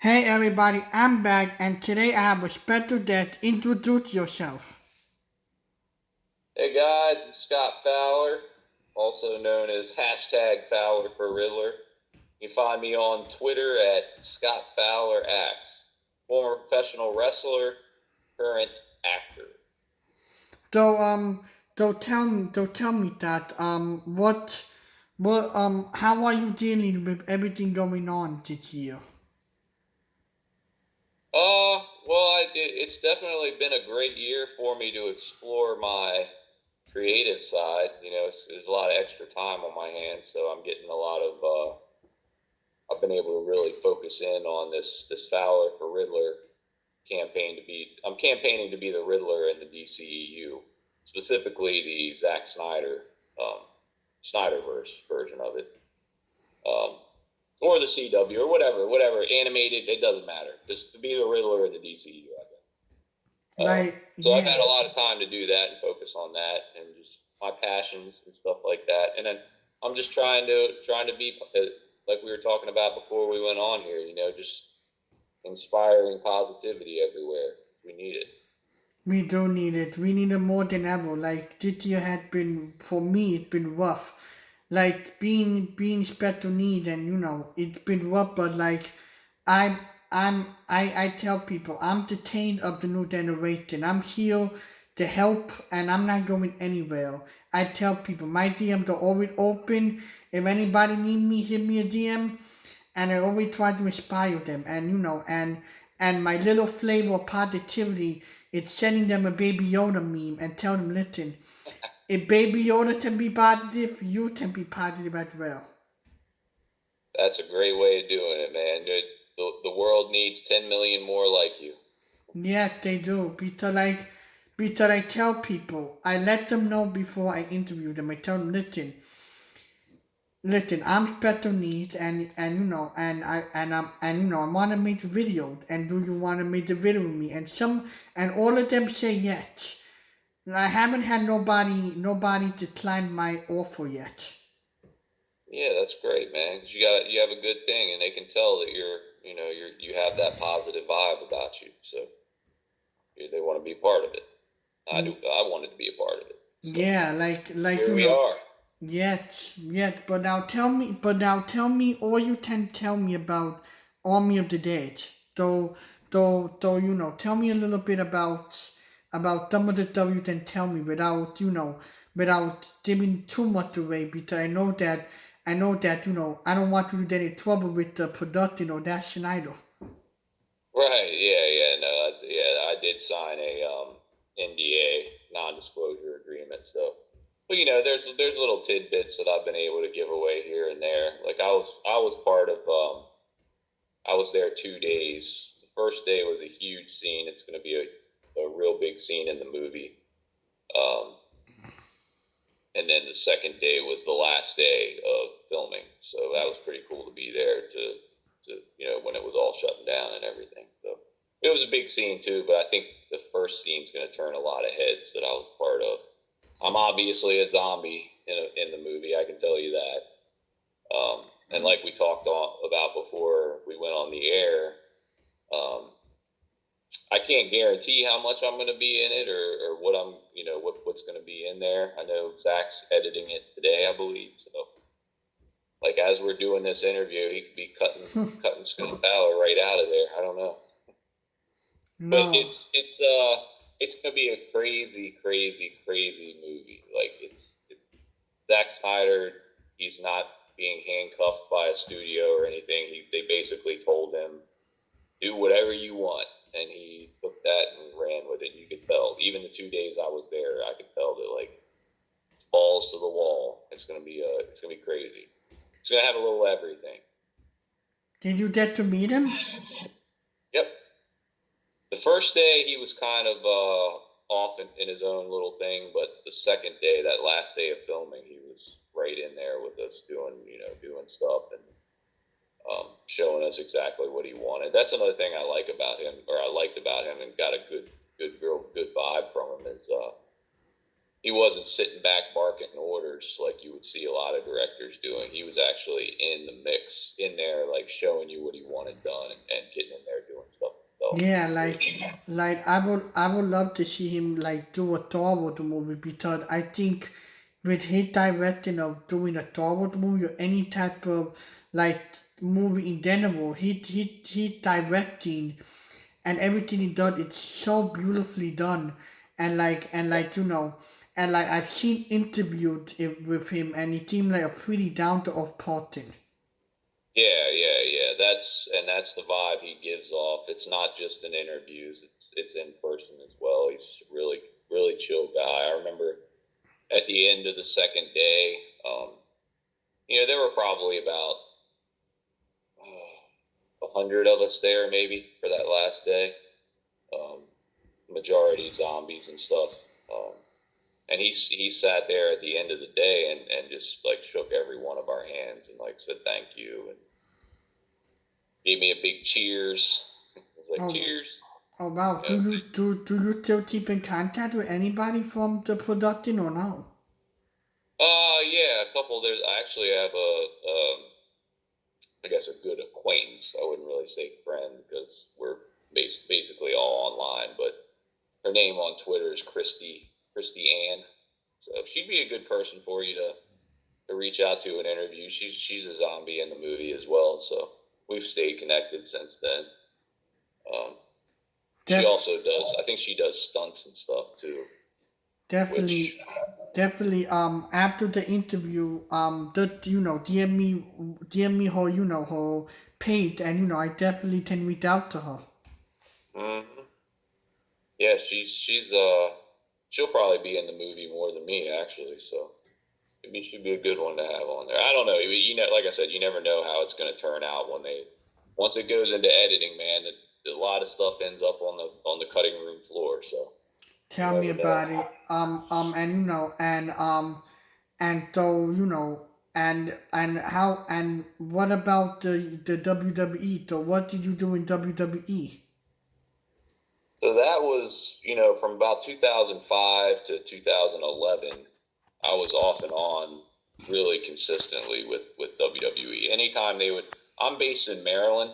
Hey everybody, I'm back and today I have a special guest. Introduce yourself. Hey guys, it's Scott Fowler, also known as hashtag Fowler for Riddler. You can find me on Twitter at Scott Fowler Acts, former professional wrestler, current actor. So tell me that how are you dealing with everything going on this year? It's definitely been a great year for me to explore my creative side. There's a lot of extra time on my hands, so I'm getting a lot of I've been able to really focus in on this Fowler for Riddler campaign to be. I'm campaigning to be the Riddler in the DCEU, specifically the Zack Snyder um, Snyderverse version of it, um, or the CW or whatever animated. It doesn't matter. Just to be the Riddler in the DCEU. I think. Like So I've yeah, had a lot of time to do that and focus on that and just my passions and stuff like that. And then I'm just trying to be like we were talking about before we went on here. Just inspiring positivity everywhere. We need it. we do need it. We need it more than ever. Like this year had been for me. It's been rough. Like being special need and it's been rough. But like I'm I tell people I'm the taint of the new generation. I'm here to help and I'm not going anywhere. I tell people my DMs are always open. If anybody need me, hit me a DM and I always try to inspire them and and my little flavor of positivity it's sending them a baby Yoda meme and tell them listen, if baby Yoda can be positive, you can be positive as well. That's a great way of doing it, man. The world needs 10 million more like you. Yes, they do. Because I tell people, I let them know before I interview them. I tell them, listen, I'm special needs, and I want to make a video. And do you want to make the video with me? And all of them say yes. I haven't had nobody decline my offer yet. Yeah, that's great, man. 'Cause you have a good thing, and they can tell that you have that positive vibe about you. So they want to be part of it. I do. Y- I wanted to be a part of it. So Yeah, like here we are. Yet. But now tell me all you can tell me about Army of the Dead. Tell me a little bit about some of the stuff you can tell me without giving too much away because I know that I don't want you to get in trouble with the production or that Schneider. Right. Yeah. Yeah. No. I did sign a NDA, non-disclosure agreement. So, but there's little tidbits that I've been able to give away here and there. Like I was part of. I was there 2 days. The first day was a huge scene. It's going to be a real big scene in the movie. Um, and then the second day was the last day of filming. So that was pretty cool to be there to when it was all shutting down and everything. So it was a big scene too, but I think the first scene's going to turn a lot of heads that I was part of. I'm obviously a zombie in the movie. I can tell you that. And like we talked about before we went on the air, um, I can't guarantee how much I'm going to be in it or what what's going to be in there. I know Zach's editing it today, I believe. So, like as we're doing this interview, he could be cutting Scott Fowler right out of there. I don't know, but No, it's going to be a crazy, crazy, crazy movie. Like it's Zack Snyder. He's not being handcuffed by a studio or anything. They basically told him do whatever you want. And he took that and ran with it. You could tell. Even the 2 days I was there, I could tell that like balls to the wall. It's gonna be crazy. It's gonna have a little everything. did you get to meet him? Yep. The first day he was kind of off in his own little thing, but the second day, that last day of filming, he was right in there with us doing stuff and showing us exactly what he wanted. That's another thing I like about him, or I liked about him, and got a good vibe from him. Is he wasn't sitting back barking orders like you would see a lot of directors doing. He was actually in the mix, in there, like showing you what he wanted done and getting in there doing stuff himself. Yeah, Which, like I would love to see him like do a Thor Wars movie because I think with his direction of doing a Thor Wars movie or any type of like movie in general, he directing and everything he does, it's so beautifully done, and and like I've seen interviews with him, and he seemed like a pretty down to earth person. yeah. That's the vibe he gives off. It's not just in interviews; it's in person as well. He's really really chill guy. I remember at the end of the second day, there were probably about 100 of us there maybe for that last day. Um, Majority zombies and stuff. And he sat there at the end of the day and just like shook every one of our hands and like said thank you and gave me a big cheers. It was like Oh, cheers. oh wow! Yeah. Do you still keep in contact with anybody from the production or no? Yeah, a couple. I actually have I guess a good acquaintance. I wouldn't really say friend because we're basically all online. But her name on Twitter is Christy Ann. So she'd be a good person for you to reach out to and interview. She's a zombie in the movie as well, so we've stayed connected since then. Um, she Def, also does. I think she does stunts and stuff too. Which definitely, definitely. After the interview, that DM me her, her page, and I definitely can reach out to her. mm, yeah, she's she'll probably be in the movie more than me actually. So maybe she'd be a good one to have on there. I don't know. Like I said, you never know how it's going to turn out when they once it goes into editing. Man, a lot of stuff ends up on the cutting room floor. So you Tell me never know. about it. And and so and how and what about the WWE? So what did you do in WWE? So that was, from about 2005 to 2011, I was off and on really consistently with WWE. Anytime they would, I'm based in Maryland,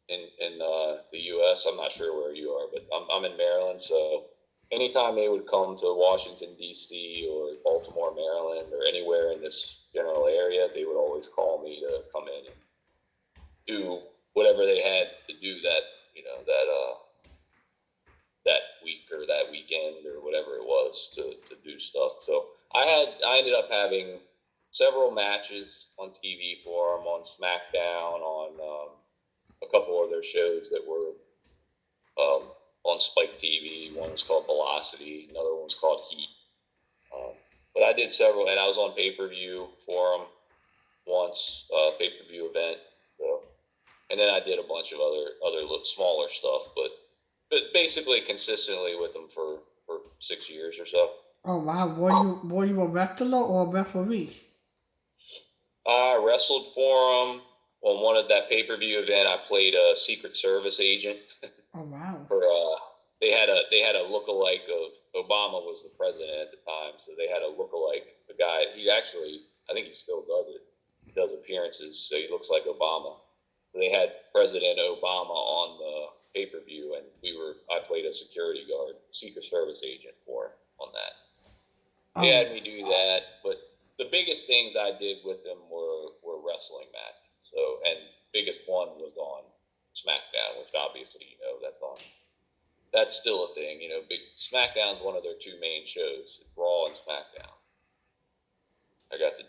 in the U.S. I'm not sure where you are, but I'm in Maryland. So anytime they would come to Washington D.C. or Baltimore, Maryland, or anywhere in this general area, they would always call me to come in and do whatever they had to do that week or that weekend or whatever it was to do stuff. So I ended up having several matches on TV for them on SmackDown, on a couple of their shows that were um, on Spike TV. One was called Velocity, another one was called Heat. Um, but I did several, and I was on pay per view for them once, pay per view event. So, and then I did a bunch of other smaller stuff, but basically consistently with them for 6 years or so. Oh wow, were you a wrestler or a referee? I wrestled for them on one of that pay per view event. I played a Secret Service agent Oh wow. for they had a lookalike of Obama was the president at the time, so they had a lookalike. The guy he actually I think he still does it. He does appearances, so he looks like Obama. So they had President Obama on the pay per view, and I played a security guard, Secret Service agent for him on that. They Oh had me do that, but the biggest things I did with them were wrestling matches. So, and biggest one was on SmackDown, which obviously that's still a thing. Big SmackDown's one of their two main shows, Raw and SmackDown. I got to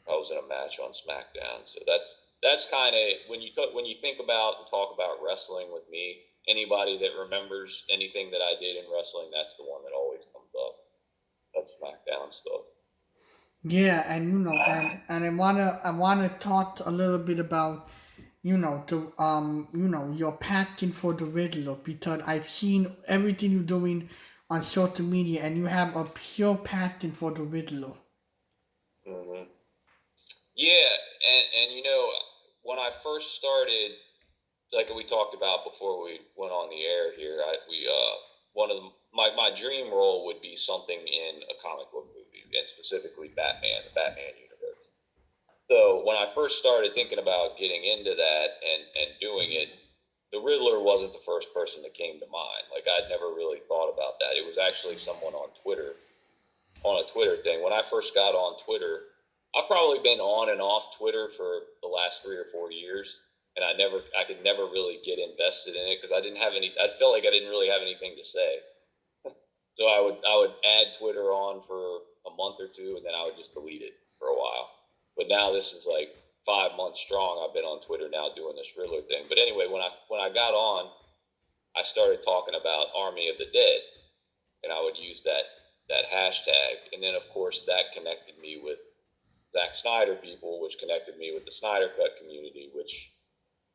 I was in a match on SmackDown, so that's kind of when you think about and talk about wrestling with me. Anybody that remembers anything that I did in wrestling, that's the one that always comes up. That's SmackDown stuff. yeah, and and I wanna talk a little bit about the your passion for the Riddler because I've seen everything you're doing on social media and you have a pure passion for the Riddler. Hmm. Yeah, and when I first started, like we talked about before we went on the air here, I we one of the my dream role would be something in a comic book movie, and specifically Batman, the Batman universe. So when I first started thinking about getting into that and doing it, the Riddler wasn't the first person that came to mind. Like I'd never really thought about that. It was actually someone on Twitter, on a Twitter thing. When I first got on Twitter, I've probably been on and off Twitter for the last 3 or 4 years, and I could never really get invested in it because I didn't have any. I felt like I didn't really have anything to say. So I would add Twitter on for a month or two, and then I would just delete it for a while. But now this is like 5 months strong. I've been on Twitter now doing this Riddler thing. But anyway, when I got on, I started talking about Army of the Dead, and I would use that hashtag, and then of course that connected me with Zack Snyder people, which connected me with the Snyder Cut community, which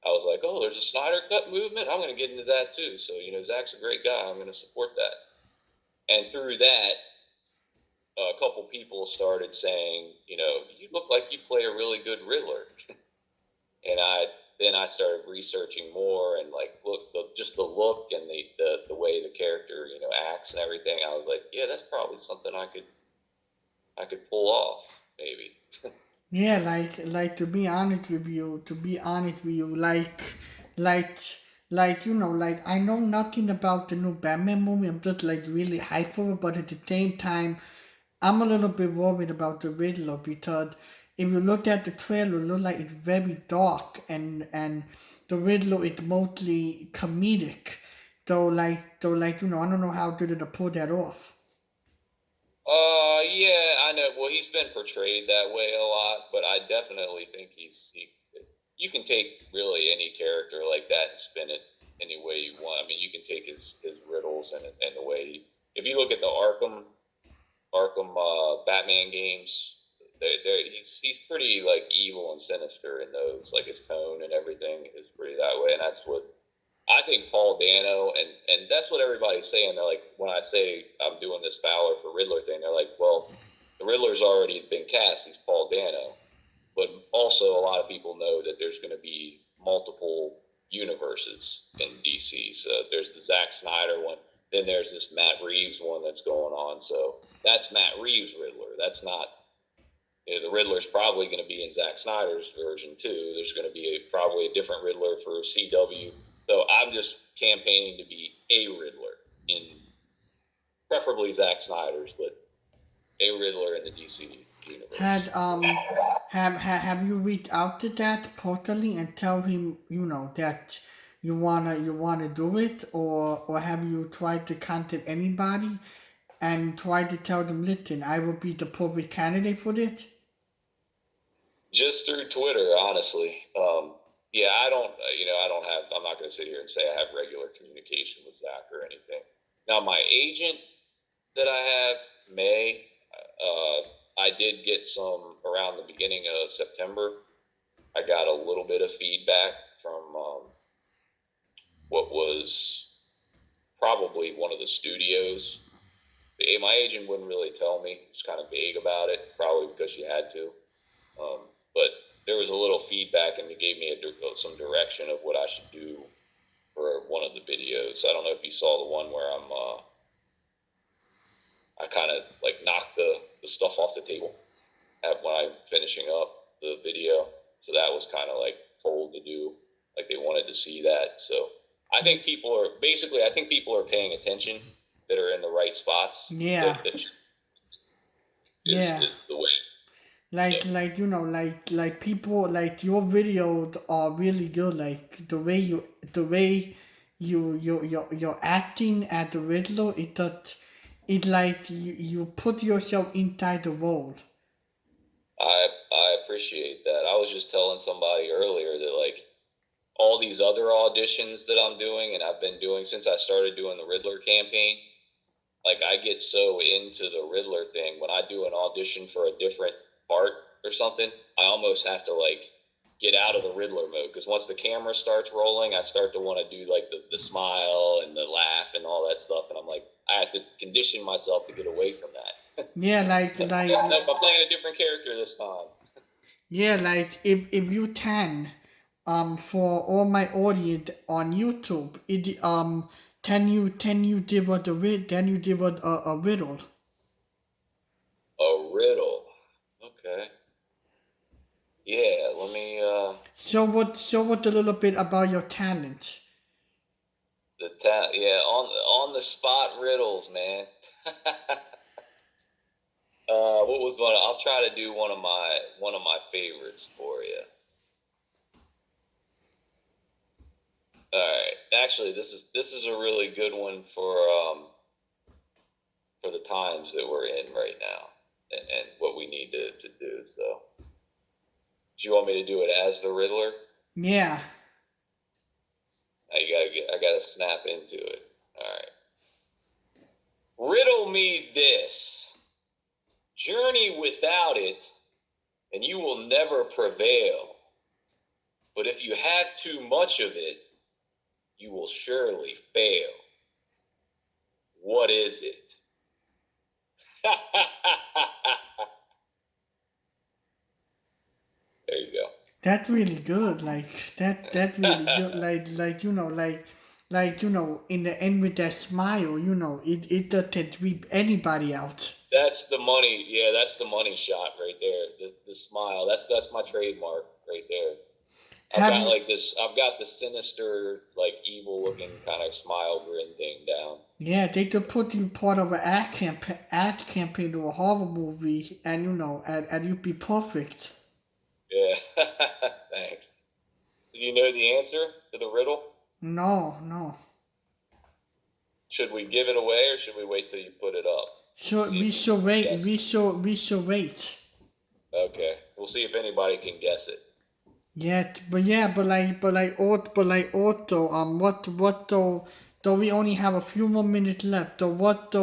I was like, oh, there's a Snyder Cut movement. I'm going to get into that too. So Zack's a great guy. I'm going to support that. And through that, a couple people started saying, you look like you play a really good Riddler. And I started researching more and like just the look and the way the character acts and everything. I was like, yeah, that's probably something I could pull off maybe. Yeah, like to be honest with you, like like I know nothing about the new Batman movie. I'm just like really hyped for it, but at the same time, I'm a little bit worried about the Riddler because if you look at the trailer, it looks like it's very dark and the Riddler is mostly comedic. Though I don't know how did they pull that off. Yeah, I know. Well, he's been portrayed that way a lot, but I definitely think he. You can take really any character like that and spin it any way you want. I mean, you can take his riddles and the way if you look at the Arkham Batman games, he's pretty like evil and sinister in those. Like his tone and everything is pretty that way, and that's what I think Paul Dano, and that's what everybody's saying. They're like, when I say I'm doing this Fowler for Riddler thing, they're like, well, the Riddler's already been cast. He's Paul Dano. But also, a lot of people know that there's going to be multiple universes in DC. So there's the Zack Snyder one. Then there's this Matt Reeves one that's going on. So that's Matt Reeves' Riddler. That's not. The Riddler's probably going to be in Zack Snyder's version too. There's going to be probably a different Riddler for CW. So I'm just campaigning to be a Riddler in preferably Zack Snyder's, but a Riddler in the DC universe. Had have you reached out to that portally and tell him that you wanna do it, or have you tried to contact anybody and try to tell them, listen, I will be the perfect candidate for this? Just through Twitter, honestly. Yeah, I don't, I don't have. I'm not going to sit here and say I have regular communication with Zach or anything. Now, my agent that I have, May, I did get some around the beginning of September. I got a little bit of feedback from what was probably one of the studios. My agent wouldn't really tell me; he was kind of vague about it, probably because she had to. But there was a little feedback, and he gave me some direction of what I should do for one of the videos. I don't know if you saw the one where I kind of like knocked the stuff off the table when I'm finishing up the video. So that was kind of like told to do, like they wanted to see that. So I think I think people are paying attention that are in the right spots. Yeah, That yeah. is the way. Yep. Like people, like your videos are really good. Like the way you're acting at the Riddler, it like you put yourself inside the role. I appreciate that. I was just telling somebody earlier that like all these other auditions that I'm doing and I've been doing since I started doing the Riddler campaign, like I get so into the Riddler thing when I do an audition for a different part or something, I almost have to like get out of the Riddler mode because once the camera starts rolling, I start to want to do like the smile and the laugh and all that stuff, and I'm like, I have to condition myself to get away from that. Yeah, I'm playing a different character this time. yeah, like if you can, for all my audience on YouTube, it Can you give us can you give us a riddle? A riddle. Okay. Yeah, let me Show what a little bit about your talents. yeah, on the spot riddles, man. What was one? I'll try to do one of my favorites for you. All right. Actually, this is a really good one for the times that we're in right now, and what we need to do. So, do you want me to do it as the Riddler? Yeah. I gotta snap into it. All right. Riddle me this: journey without it, and you will never prevail. But if you have too much of it, you will surely fail. What is it? There you go. That's really good. Like that really good. In the end with that smile, it doesn't sweep anybody out. That's the money. Yeah, that's the money shot right there. The smile. That's my trademark right there. I've Have got you? like this. I've got the sinister, like evil looking kind of smile grin thing down. Yeah, they could put you part of an ad campaign to a horror movie, and and you'd be perfect. Yeah. Thanks. Do you know the answer to the riddle? No, no. Should we give it away or should we wait till you put it up? So See we if you should can wait. guess it. We should wait. Okay. We'll see if anybody can guess it. Otto, what though we only have a few more minutes left, what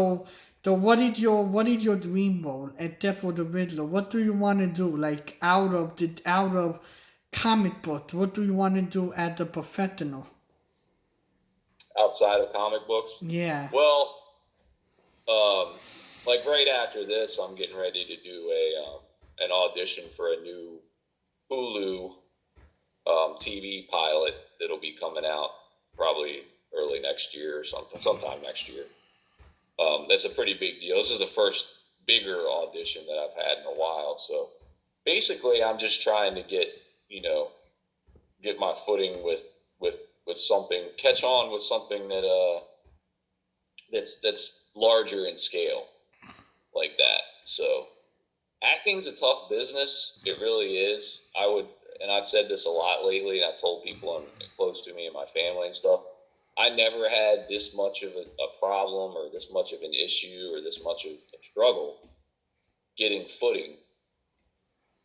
is your dream role except for the Riddler? What do you want to do, like out of comic book? What do you want to do as a professional? Outside of comic books? Yeah. Well, like right after this, I'm getting ready to do an audition for a new Hulu TV pilot that'll be coming out probably early next year or sometime next year. That's a pretty big deal. This is the first bigger audition that I've had in a while. So basically, I'm just trying to you know, get my footing with something, catch on with something that's larger in scale like that. So acting's a tough business. It really is. And I've said this a lot lately, and I've told people close to me and my family and stuff. I never had this much of a problem or this much of an issue or this much of a struggle getting footing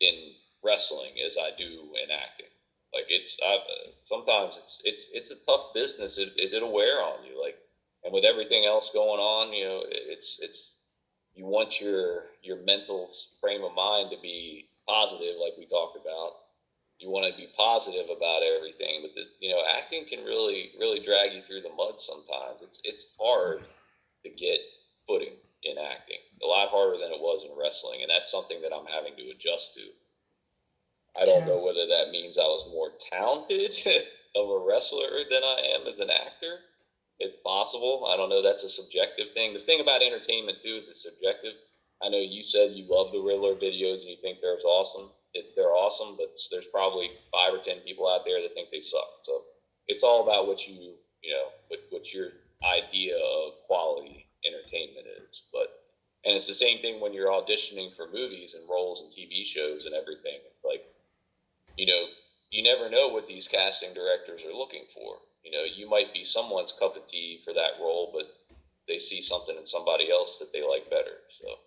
in wrestling as I do in acting. Like sometimes it's a tough business. It'll wear on you. Like, and with everything else going on, it's you want your mental frame of mind to be positive, like we talked about. You want to be positive about everything, but acting can really drag you through the mud sometimes. It's hard to get footing in acting, a lot harder than it was in wrestling, and that's something that I'm having to adjust to. I don't Yeah. know whether that means I was more talented of a wrestler than I am as an actor. It's possible. I don't know. That's a subjective thing. The thing about entertainment too is it's subjective. I know you said you love the Riddler videos and you think they're awesome. They're awesome, but there's probably 5 or 10 people out there that think they suck. So it's all about what your idea of quality entertainment is. And it's the same thing when you're auditioning for movies and roles and TV shows and everything. Like, you know, you never know what these casting directors are looking for. You might be someone's cup of tea for that role, but they see something in somebody else that they like better. So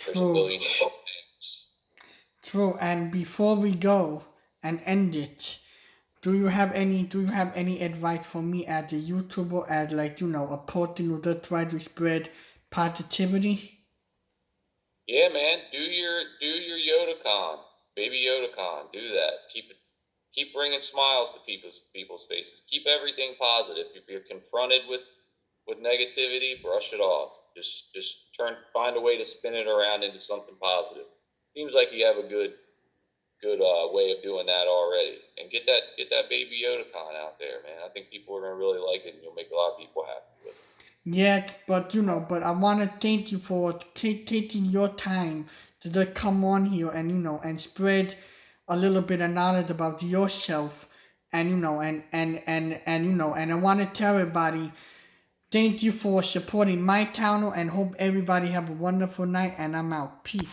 there's a True. million things. True. And before we go and end it, do you have any advice for me as a YouTuber, as a person who does try to spread positivity? Yeah, man, do your YodaCon, baby YodaCon. Do that. Keep bringing smiles to people's faces. Keep everything positive. If you're confronted with negativity, brush it off. Just find a way to spin it around into something positive. Seems like you have a good way of doing that already. And get that Baby Yoda con out there, man. I think people are gonna really like it, and you'll make a lot of people happy with it. Yet, but but I want to thank you for taking your time to just come on here and and spread a little bit of knowledge about yourself, and and I want to tell everybody thank you for supporting my channel, and hope everybody have a wonderful night, and I'm out. Peace.